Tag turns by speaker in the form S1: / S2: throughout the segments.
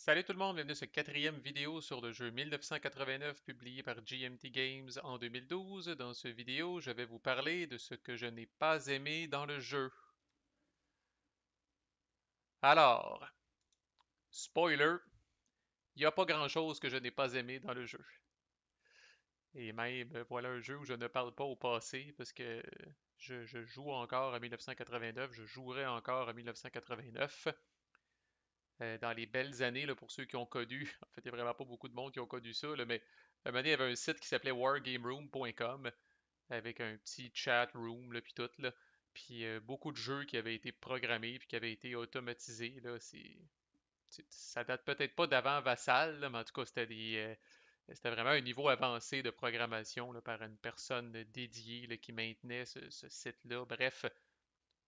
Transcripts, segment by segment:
S1: Salut tout le monde, bienvenue à cette quatrième vidéo sur le jeu 1989 publié par GMT Games en 2012. Dans cette vidéo, je vais vous parler de ce que je n'ai pas aimé dans le jeu. Alors, spoiler, il n'y a pas grand-chose que je n'ai pas aimé dans le jeu. Et même, voilà un jeu où je ne parle pas au passé parce que je joue encore à 1989, je jouerai encore à 1989. Dans les belles années, là, pour ceux qui ont connu, en fait, il n'y a vraiment pas beaucoup de monde qui ont connu ça, là, mais à un moment donné, il y avait un site qui s'appelait wargameroom.com avec un petit chat room, là, puis tout, là. Puis beaucoup de jeux qui avaient été programmés puis qui avaient été automatisés, là. Ça date peut-être pas d'avant Vassal, là, mais en tout cas, c'était vraiment un niveau avancé de programmation là, par une personne dédiée là, qui maintenait ce site-là. Bref,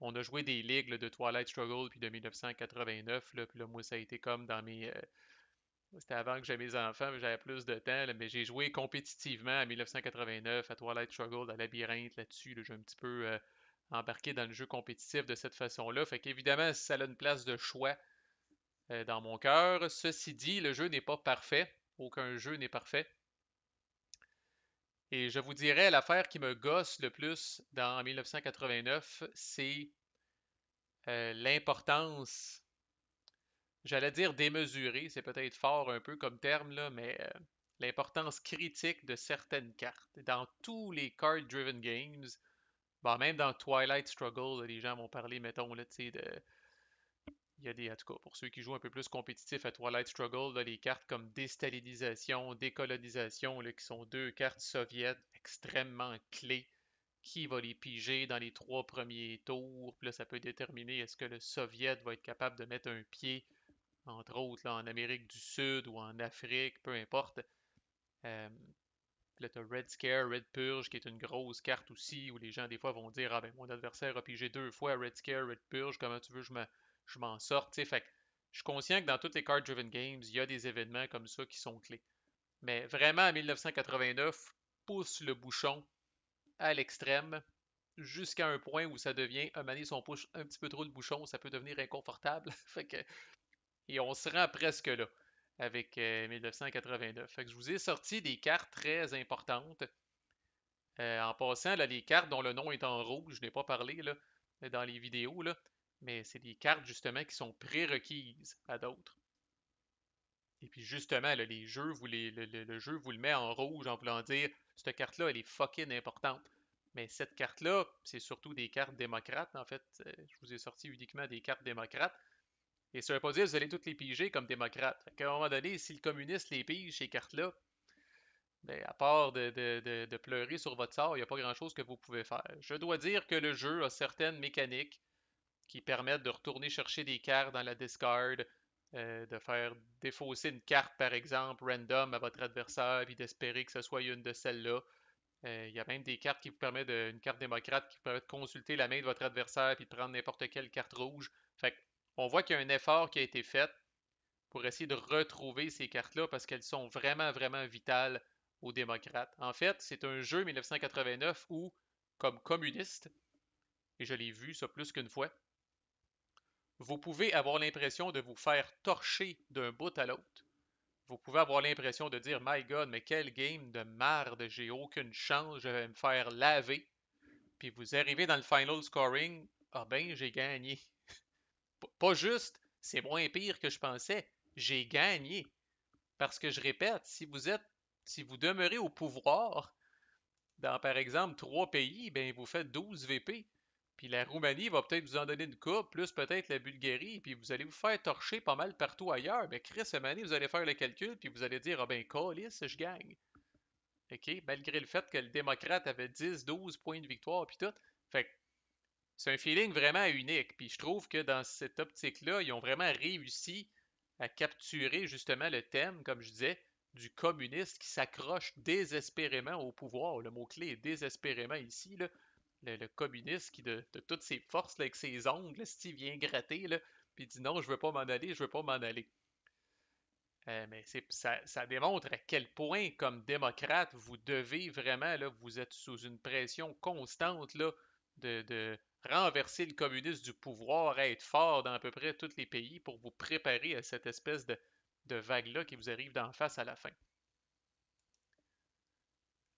S1: on a joué des ligues là, de Twilight Struggle puis de 1989. Là, puis là, moi, ça a été comme dans mes. C'était avant que j'aie mes enfants, j'avais plus de temps, là, mais j'ai joué compétitivement à 1989, à Twilight Struggle, à Labyrinthe là-dessus. Là, j'ai un petit peu embarqué dans le jeu compétitif de cette façon-là. Fait qu'évidemment, ça a une place de choix dans mon cœur. Ceci dit, le jeu n'est pas parfait. Aucun jeu n'est parfait. Et je vous dirais, l'affaire qui me gosse le plus dans 1989, c'est l'importance, j'allais dire démesurée, c'est peut-être fort un peu comme terme, là, mais l'importance critique de certaines cartes. Dans tous les card-driven games, bon, même dans Twilight Struggle, là, les gens vont parler, mettons, là, tu sais, il y a des, en tout cas, pour ceux qui jouent un peu plus compétitif à Twilight Struggle, là, les cartes comme déstalinisation, décolonisation, là, qui sont deux cartes soviètes extrêmement clés. Qui va les piger dans les trois premiers tours? Puis là, ça peut déterminer est-ce que le Soviet va être capable de mettre un pied entre autres là, en Amérique du Sud ou en Afrique, peu importe. Euh, Puis là, tu as Red Scare, Red Purge, qui est une grosse carte aussi, où les gens, des fois, vont dire ah ben, mon adversaire a pigé deux fois Red Scare, Red Purge, comment tu veux que je m'en sorte? T'sais, fait que je suis conscient que dans toutes les card-driven games, il y a des événements comme ça qui sont clés. Mais vraiment, à 1989, pousse le bouchon à l'extrême, jusqu'à un point où ça devient, un moment donné, si on pousse un petit peu trop le bouchon, ça peut devenir inconfortable. Fait que et on se rend presque là avec 1989. Fait que je vous ai sorti des cartes très importantes. En passant, là, les cartes dont le nom est en rouge, je n'ai pas parlé là, dans les vidéos, là, mais c'est des cartes justement qui sont prérequises à d'autres. Et puis justement, là, les jeux, le jeu vous le met en rouge en voulant dire cette carte-là, elle est fucking importante. Mais cette carte-là, c'est surtout des cartes démocrates. En fait, je vous ai sorti uniquement des cartes démocrates. Et ça veut pas dire que vous allez toutes les piger comme démocrates. À un moment donné, si le communiste les pige, ces cartes-là, ben, à part de pleurer sur votre sort, il n'y a pas grand-chose que vous pouvez faire. Je dois dire que le jeu a certaines mécaniques qui permettent de retourner chercher des cartes dans la discard, de faire défausser une carte, par exemple, random à votre adversaire, puis d'espérer que ce soit une de celles-là. Il y a même des cartes qui vous permettent une carte démocrate qui vous permet de consulter la main de votre adversaire puis de prendre n'importe quelle carte rouge. Fait on voit qu'il y a un effort qui a été fait pour essayer de retrouver ces cartes-là parce qu'elles sont vraiment, vraiment vitales aux démocrates. En fait, c'est un jeu 1989 où, comme communiste, et je l'ai vu ça plus qu'une fois, vous pouvez avoir l'impression de vous faire torcher d'un bout à l'autre. Vous pouvez avoir l'impression de dire My God, mais quel game de merde, j'ai aucune chance, je vais me faire laver. Puis vous arrivez dans le final scoring, ah ben j'ai gagné. Pas juste, c'est moins pire que je pensais, j'ai gagné. Parce que je répète, si vous demeurez au pouvoir dans par exemple trois pays, ben vous faites 12 VP. Puis la Roumanie va peut-être vous en donner une coupe, plus peut-être la Bulgarie, puis vous allez vous faire torcher pas mal partout ailleurs. Ben Chris, cette année, vous allez faire le calcul, puis vous allez dire, ah ben, calice, je gagne. OK? Malgré le fait que le démocrate avait 10, 12 points de victoire, puis tout. Fait que c'est un feeling vraiment unique. Puis je trouve que dans cette optique-là, ils ont vraiment réussi à capturer justement le thème, comme je disais, du communiste qui s'accroche désespérément au pouvoir. Le mot-clé est désespérément ici. Là. Le communiste qui, de toutes ses forces, là, avec ses ongles, s'il vient gratter, là, puis dit non, je veux pas m'en aller, je veux pas m'en aller. Mais ça démontre à quel point, comme démocrate, vous devez vraiment, là, vous êtes sous une pression constante là, de renverser le communisme du pouvoir, à être fort dans à peu près tous les pays pour vous préparer à cette espèce de vagues-là qui vous arrivent d'en face à la fin.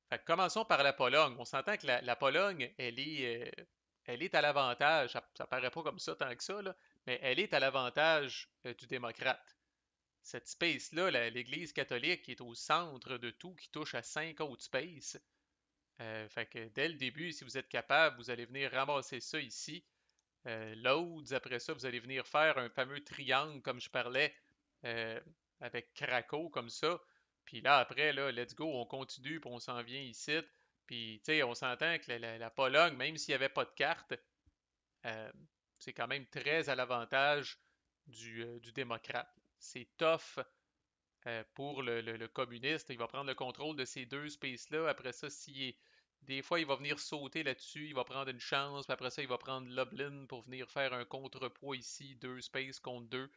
S1: Fait que commençons par la Pologne. On s'entend que la Pologne, elle est à l'avantage, ça paraît pas comme ça tant que ça, là, mais elle est à l'avantage du démocrate. Cette space-là, l'Église catholique qui est au centre de tout, qui touche à 5 autres spaces. Fait que dès le début, si vous êtes capable, vous allez venir ramasser ça ici. Loads, après ça, vous allez venir faire un fameux triangle, comme je parlais, euh, avec Krakow, comme ça. Puis là, après, là, let's go, on continue, puis on s'en vient ici. Puis, tu sais, on s'entend que la Pologne, même s'il n'y avait pas de carte, euh, c'est quand même très à l'avantage du démocrate. C'est tough pour le communiste. Il va prendre le contrôle de ces deux spaces-là. Après ça, des fois, il va venir sauter là-dessus, il va prendre une chance, puis après ça, il va prendre Lublin pour venir faire un contrepoids ici, deux spaces contre deux.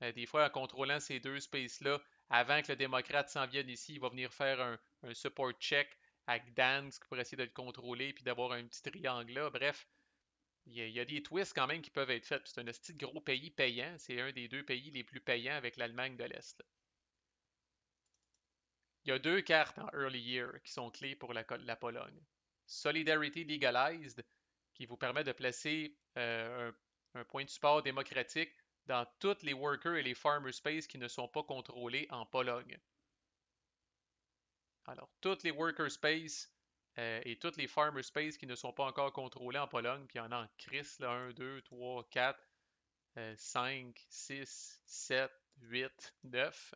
S1: Des fois, en contrôlant ces deux spaces-là, avant que le démocrate s'en vienne ici, il va venir faire un support check à Gdansk pour essayer de le contrôler puis d'avoir un petit triangle là. Bref, il y a des twists quand même qui peuvent être faits. C'est un petit gros pays payant. C'est un des deux pays les plus payants avec l'Allemagne de l'Est. Il y a deux cartes en Early Year qui sont clés pour la Pologne. Solidarity Legalized, qui vous permet de placer un point de support démocratique dans tous les workers et les farmer space qui ne sont pas contrôlés en Pologne. Alors, tous les worker space et tous les farmer space qui ne sont pas encore contrôlés en Pologne, puis il y en a en crise, là, 1, 2, 3, 4, 5, 6, 7, 8, 9.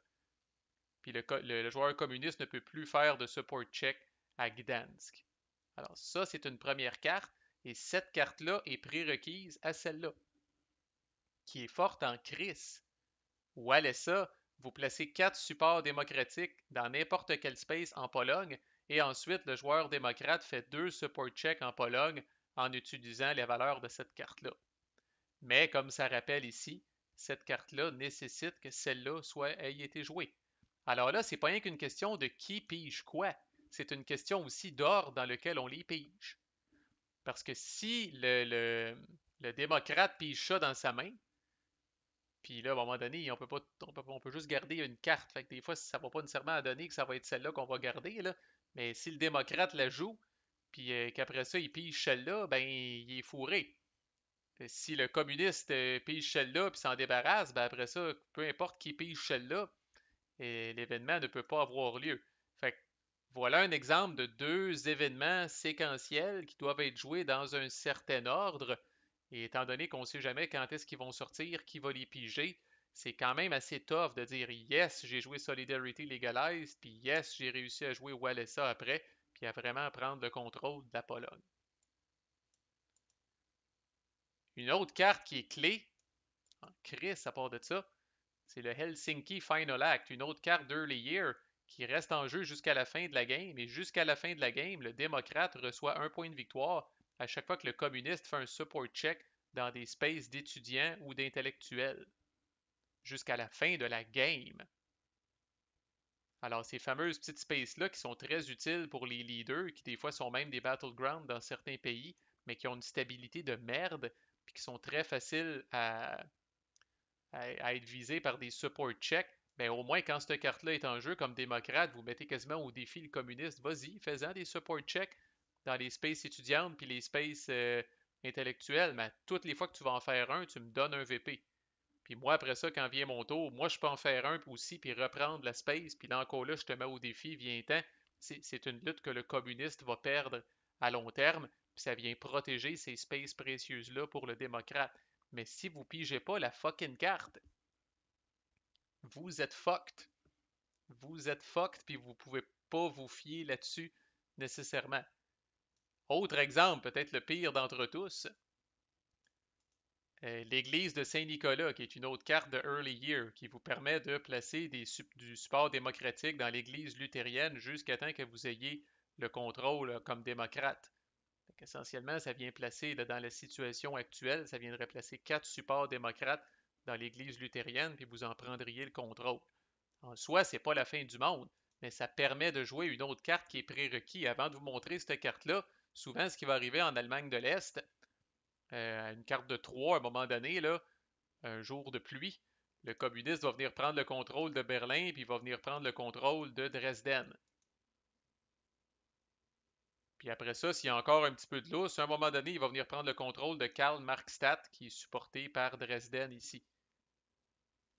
S1: Puis le joueur communiste ne peut plus faire de support check à Gdansk. Alors ça, c'est une première carte, et cette carte-là est prérequise à celle-là, qui est forte en crise. Ou allez ça, vous placez 4 supports démocratiques dans n'importe quel space en Pologne, et ensuite le joueur démocrate fait 2 support checks en Pologne en utilisant les valeurs de cette carte-là. Mais comme ça rappelle ici, cette carte-là nécessite que celle-là ait été jouée. Alors là, c'est pas rien qu'une question de qui pige quoi. C'est une question aussi d'ordre dans lequel on les pige. Parce que si le démocrate pige ça dans sa main, puis là, à un moment donné, on peut juste garder une carte. Fait que des fois, ça va pas nécessairement donner que ça va être celle-là qu'on va garder, là. Mais si le démocrate la joue, puis qu'après ça, il pige celle-là, ben, il est fourré. Si le communiste pige celle-là puis s'en débarrasse, ben après ça, peu importe qui pige celle-là, l'événement ne peut pas avoir lieu. Fait que voilà un exemple de deux événements séquentiels qui doivent être joués dans un certain ordre. Et étant donné qu'on ne sait jamais quand est-ce qu'ils vont sortir, qui va les piger, c'est quand même assez tough de dire yes, j'ai joué Solidarity Legalized, puis yes, j'ai réussi à jouer Walesa après, puis à vraiment prendre le contrôle de la Pologne. Une autre carte qui est clé, en Chris à part de ça, c'est le Helsinki Final Act, une autre carte d'Early Year qui reste en jeu jusqu'à la fin de la game. Et jusqu'à la fin de la game, le démocrate reçoit un point de victoire à chaque fois que le communiste fait un support check dans des spaces d'étudiants ou d'intellectuels. Jusqu'à la fin de la game. Alors, ces fameuses petites spaces-là qui sont très utiles pour les leaders, qui des fois sont même des battlegrounds dans certains pays, mais qui ont une stabilité de merde, puis qui sont très faciles à être visé par des support checks, ben au moins quand cette carte-là est en jeu comme démocrate, vous mettez quasiment au défi le communiste. Vas-y, fais-en des support checks dans les spaces étudiantes puis les spaces intellectuels, mais toutes les fois que tu vas en faire un, tu me donnes un VP. Puis moi, après ça, quand vient mon tour, moi, je peux en faire un aussi, puis reprendre la space, puis là encore là, je te mets au défi, viens-t'en. C'est une lutte que le communiste va perdre à long terme, puis ça vient protéger ces spaces précieuses-là pour le démocrate. Mais si vous pigez pas la fucking carte, vous êtes fucked. Vous êtes fucked, puis vous pouvez pas vous fier là-dessus nécessairement. Autre exemple, peut-être le pire d'entre tous, l'église de Saint-Nicolas, qui est une autre carte de Early Year, qui vous permet de placer du support démocratique dans l'église luthérienne jusqu'à temps que vous ayez le contrôle comme démocrate. Essentiellement, ça vient placer, là, dans la situation actuelle, ça viendrait placer 4 supports démocrates dans l'église luthérienne, puis vous en prendriez le contrôle. En soi, c'est pas la fin du monde, mais ça permet de jouer une autre carte qui est prérequis. Avant de vous montrer cette carte-là, souvent, ce qui va arriver en Allemagne de l'Est, une carte de 3 à un moment donné, là, un jour de pluie, le communiste va venir prendre le contrôle de Berlin, puis il va venir prendre le contrôle de Dresden. Puis après ça, s'il y a encore un petit peu de lousse, à un moment donné, il va venir prendre le contrôle de Karl-Marxstadt, qui est supporté par Dresden ici.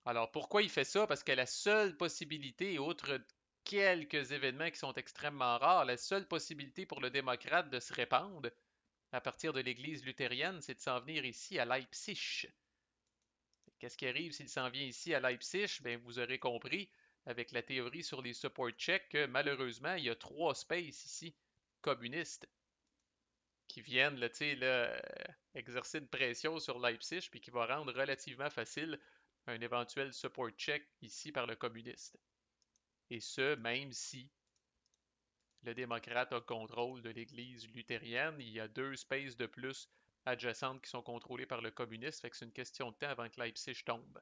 S1: Alors pourquoi il fait ça? Parce que la seule possibilité, outre quelques événements qui sont extrêmement rares, la seule possibilité pour le démocrate de se répandre à partir de l'Église luthérienne, c'est de s'en venir ici à Leipzig. Qu'est-ce qui arrive s'il s'en vient ici à Leipzig? Bien, vous aurez compris avec la théorie sur les support checks que malheureusement, il y a 3 spaces ici communistes qui viennent exercer une pression sur Leipzig puis qui va rendre relativement facile un éventuel support check ici par le communiste. Et ce, même si le démocrate a le contrôle de l'Église luthérienne, il y a 2 spaces de plus adjacentes qui sont contrôlées par le communiste, fait que c'est une question de temps avant que Leipzig tombe.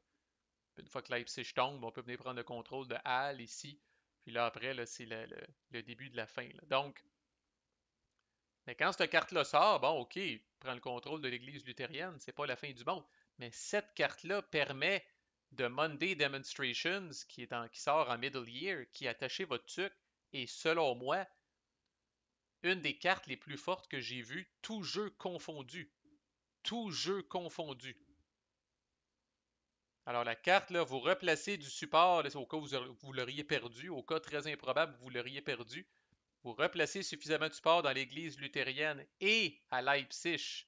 S1: Puis une fois que Leipzig tombe, on peut venir prendre le contrôle de Halle ici, puis là après, là, c'est le début de la fin. Là. Donc, mais quand cette carte-là sort, bon, OK, prend le contrôle de l'Église luthérienne, c'est pas la fin du monde. Mais cette carte-là permet de Monday Demonstrations, qui sort en Middle Year, qui est attaché votre tuque, et selon moi, une des cartes les plus fortes que j'ai vues, tout jeu confondu. Tout jeu confondu. Alors la carte, là, vous replacez du support, là, au cas où vous l'auriez perdu, au cas très improbable où vous l'auriez perdu, vous replacez suffisamment de support dans l'église luthérienne et à Leipzig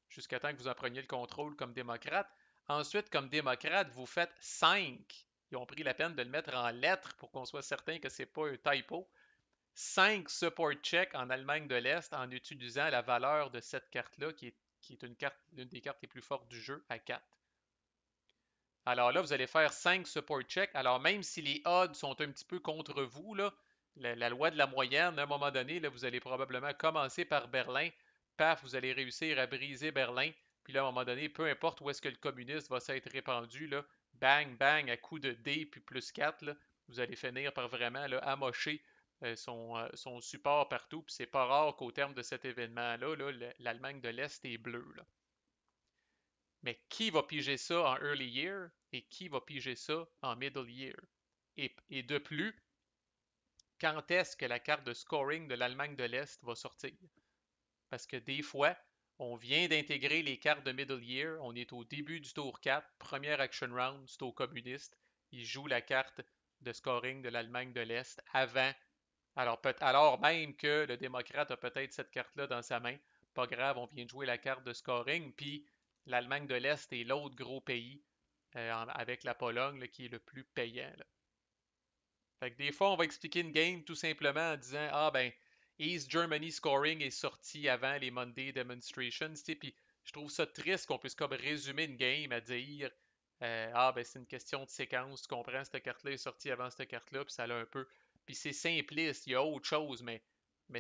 S1: jusqu'à temps que vous en preniez le contrôle comme démocrate. Ensuite, comme démocrate, vous faites 5. Ils ont pris la peine de le mettre en lettres pour qu'on soit certain que ce n'est pas un typo. 5 support checks en Allemagne de l'Est en utilisant la valeur de cette carte-là, qui est l'une des cartes les plus fortes du jeu, à 4. Alors là, vous allez faire 5 support checks. Alors même si les odds sont un petit peu contre vous, là, la loi de la moyenne, à un moment donné, là, vous allez probablement commencer par Berlin. Paf, vous allez réussir à briser Berlin. Puis là, à un moment donné, peu importe où est-ce que le communiste va s'être répandu, là, bang, bang, à coup de D puis plus 4, là, vous allez finir par vraiment là, amocher son support partout. Puis c'est pas rare qu'au terme de cet événement-là, là, l'Allemagne de l'Est est bleue. Là. Mais qui va piger ça en early year et qui va piger ça en middle year? Et de plus, quand est-ce que la carte de scoring de l'Allemagne de l'Est va sortir? Parce que des fois, on vient d'intégrer les cartes de middle year, on est au début du tour 4, première action round, c'est au communiste. Il joue la carte de scoring de l'Allemagne de l'Est avant. Alors même que le démocrate a peut-être cette carte-là dans sa main, pas grave, on vient de jouer la carte de scoring, puis l'Allemagne de l'Est est l'autre gros pays avec la Pologne là, qui est le plus payant. Là. Fait que des fois, on va expliquer une game tout simplement en disant ah ben East Germany scoring est sorti avant les Monday demonstrations, puis je trouve ça triste qu'on puisse comme résumer une game à dire ah ben c'est une question de séquence, tu comprends, cette carte-là est sortie avant cette carte-là, puis ça l'a un peu. Puis c'est simpliste, il y a autre chose, mais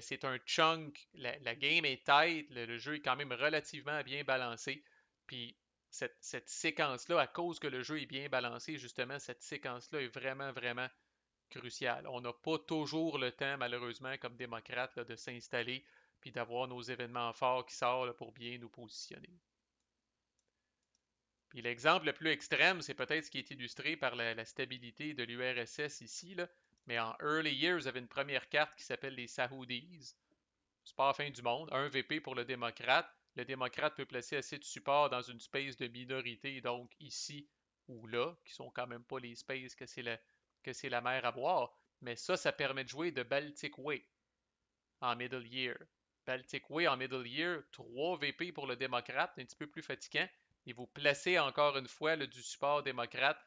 S1: c'est un chunk, la game est tight, le jeu est quand même relativement bien balancé, puis cette séquence-là, à cause que le jeu est bien balancé, justement, cette séquence-là est vraiment, vraiment cruciale. On n'a pas toujours le temps, malheureusement, comme démocrate, là, de s'installer puis d'avoir nos événements forts qui sortent là, pour bien nous positionner. Puis l'exemple le plus extrême, c'est peut-être ce qui est illustré par la stabilité de l'URSS ici, là. Mais en early years, vous avez une première carte qui s'appelle les Saoudis. C'est pas la fin du monde. 1 VP pour le démocrate. Le démocrate peut placer assez de support dans une space de minorité, donc ici ou là, qui sont quand même pas les spaces que c'est la mer à boire. Mais ça permet de jouer de Baltic Way en middle year. Baltic Way en middle year, 3 VP pour le démocrate, un petit peu plus fatigant. Et vous placez encore une fois du support démocrate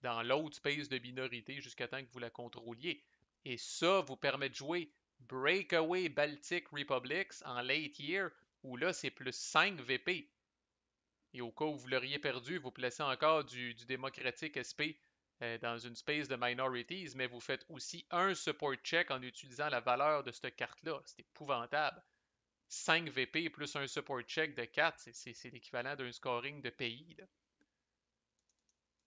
S1: dans l'autre space de minorité jusqu'à temps que vous la contrôliez. Et ça vous permet de jouer Breakaway Baltic Republics en late year, où là c'est plus 5 VP. Et au cas où vous l'auriez perdu, vous placez encore du démocratique SP dans une space de minorities, mais vous faites aussi un support check en utilisant la valeur de cette carte-là. C'est épouvantable. 5 VP plus un support check de 4, c'est l'équivalent d'un scoring de pays. Là.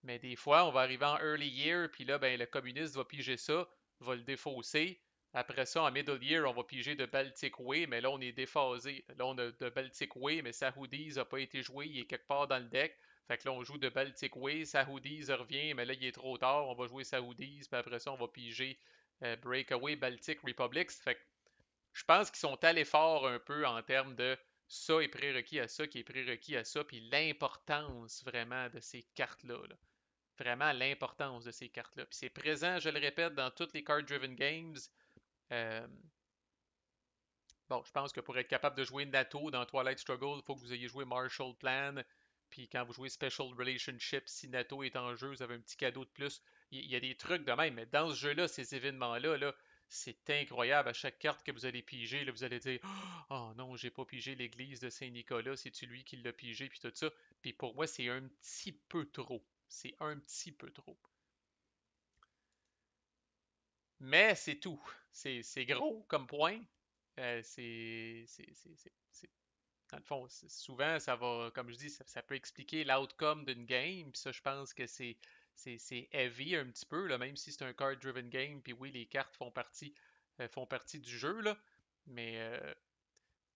S1: Mais des fois, on va arriver en early year, puis là, ben, le communiste va piger ça, va le défausser. Après ça, en middle year, on va piger de Baltic Way, mais là, on est déphasé. Là, on a de Baltic Way, mais Saoudis n'a pas été joué, il est quelque part dans le deck. Fait que là, on joue de Baltic Way, Sahoudis revient, mais là, il est trop tard, on va jouer Sahoudis, puis après ça, on va piger Breakaway, Baltic Republics. Fait que je pense qu'ils sont allés fort un peu en termes de ça est prérequis à ça, qui est prérequis à ça, puis l'importance vraiment de ces cartes-là. Là. Vraiment l'importance de ces cartes-là. Puis c'est présent, je le répète, dans toutes les card-driven games. Euh, bon, je pense que pour être capable de jouer NATO dans Twilight Struggle, il faut que vous ayez joué Marshall Plan. Puis quand vous jouez Special Relationship, si NATO est en jeu, vous avez un petit cadeau de plus. Il y a des trucs de même, mais dans ce jeu-là, ces événements-là, là, c'est incroyable. À chaque carte que vous allez piger, là, vous allez dire oh non, j'ai pas pigé l'église de Saint-Nicolas, c'est-tu lui qui l'a pigé, puis tout ça. Puis pour moi, c'est un petit peu trop. C'est un petit peu trop. Mais c'est tout. C'est gros comme point. Dans le fond, souvent, ça va, comme je dis, ça peut expliquer l'outcome d'une game. Puis ça, je pense que c'est heavy un petit peu, là, même si c'est un card-driven game. Puis oui, les cartes font partie du jeu, là. Mais, euh,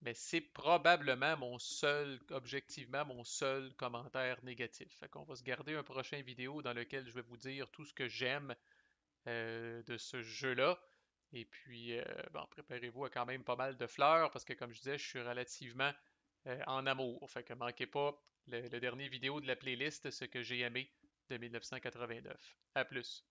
S1: mais c'est probablement objectivement, mon seul commentaire négatif. Fait qu'on va se garder un prochain vidéo dans lequel je vais vous dire tout ce que j'aime de ce jeu-là. Et puis, bon, préparez-vous à quand même pas mal de fleurs parce que, comme je disais, je suis relativement en amour. Fait que manquez pas le dernier vidéo de la playlist, ce que j'ai aimé de 1989. À plus.